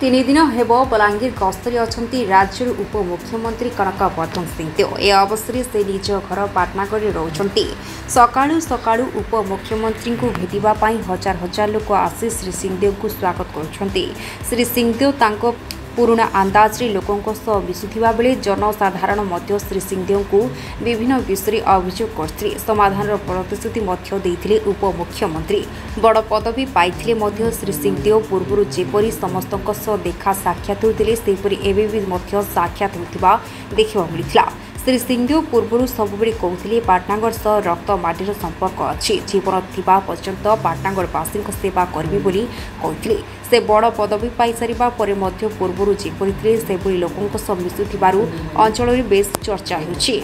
तीन दिन हेब बलांगीर गस्तरे अछंती राज्य उपमुख्यमंत्री कनक वर्धन सिंहदेव। ए अवसर में से निज घर पाटनागढ़ रोचंती। सकाळु सकाळु उपमुख्यमंत्री को भेटिबा पाई हजार हजार लोक आसी श्री सिंहदेव को स्वागत करुछंती। श्री सिंहदेव तांको पुराना अंदाज लोकों सह मिशुथिबा बेले जनसाधारण मध्य श्री सिंहदेव को विभिन्न विषय अभियोग करथिले। समाधान प्रतिश्रुति मध्य देइथिले उपमुख्यमंत्री। बड़ पदवी पाइथिले मध्य श्री सिंहदेव पूर्व जेपरी समस्तक सह देखा साक्षात होतिले सेपरी एबे भी मध्य साक्षात होतिबा देखिबा मिलिथिला। श्री सिंहदेव पूर्व सबुबले कहते पाटनागढ़ सह रक्त माटीर संपर्क अच्छी। जीवन थिबा पर्यंत पाटनागढ़वासी सेवा करेंगे बोली कहते। से बड़ पदवी पाई सारिबा परे मध्य पूर्व जेपरी थे सेभली लोकों सह मिशुथिबारु अंचल में बेस चर्चा होछि।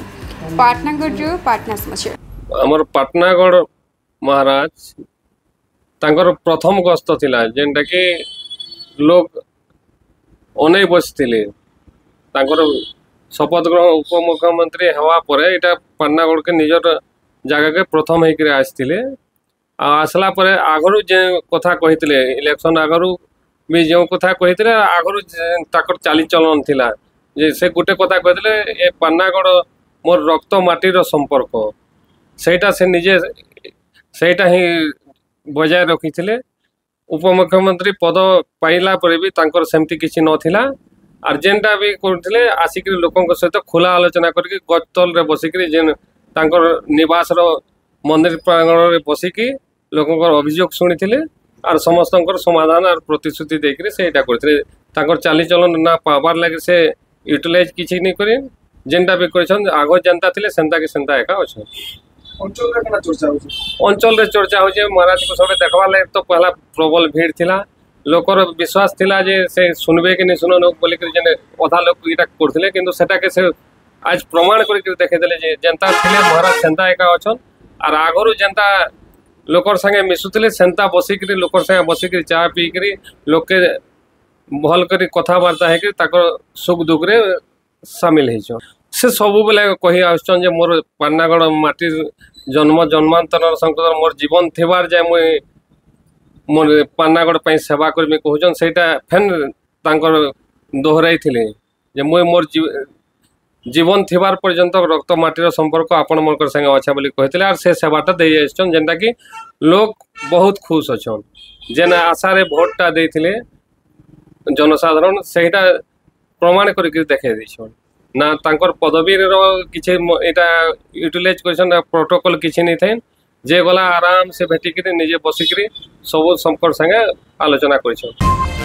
पाटनागढ़ पाटना समाचार। हमर पाटनागढ़ महाराज तांकर प्रथम गस्त थिला जेंटा कि लोग अनै बसिथिले। तांकर शपथ ग्रहण उपमुख्यमंत्री हवा पर यहाँ पाटनागढ़ के निजर जगह के प्रथम होकर आसते। आसला आगु जो कथा कही इलेक्शन आगु भी जो कथा कही आगु चाली चलन थिला जे से गोटे कथा कहते ए पाटनागढ़ मोर रक्त माटीर संपर्क सेटा से निजे सेटा ही बजाय रखी थे। उपमुख्यमंत्री पद पाइला पर भी तांकर सेमती किसी नथिला। आर जेनटा भी करथिले आसिक लोकों सहित खुला आलोचना करके गच तल बसिक जेन तांकर निवास मंदिर प्रांगण में बसिक लोकों अभियोग शुणी आर समस्त समाधान और प्रतिश्रुति देकर से करते। तांकर चाली चलन ना पावार लगे से यूटिलाइज किसी नहीं करें। जेनटा भी कर आग जनता थे सेंता के सेंता एका अच्छा अंचल चर्चा हो महाराज को सब देखवा लगे तो पहला प्रबल भीड़ थिला। लोकर विश्वास थिला जे से सुनबे कि नहीं सुन बोलिक जेने अधा लोग इटा करथिले किंतु सेटा के से आज प्रमाण करके देखे देले जे जनता थिले महाराज सेंता एका अछन। आर आगरु जनता लोकर संगे मिसुथिले सेंता बसिक लोकर संगे बसिक चा पी करी लोग के भल करी कथबार्ता है कि ताकर सुख दुख रे शामिल है। से सब बेले कही आछन जे मोर पाटनागढ़ माटी जन्म जन्मांतर संकट मोर जीवन थिबार जे मुई मोर पाटनागढ़ पर सेवा करमी कहन से फेन तांकर दोहराई थे जे मुई मोर जीवन थिबार पर्यंत रक्त माटीर संपर्क आपण मन संगे अच्छा बोली कहते। और से सेवाटा दे जेनटा कि लोग बहुत खुश अच्छन जेन आशारे भोटा देथिले जनसाधारण सेटा प्रमाण करके देखे देछन ना तांकर पदवी किछि एटा यूटिलाइज करछन प्रोटोकॉल किछि नहीं थे। जे गला आराम से भेटिक निजे बसिक सब संपर्क संगे आलोचना कर।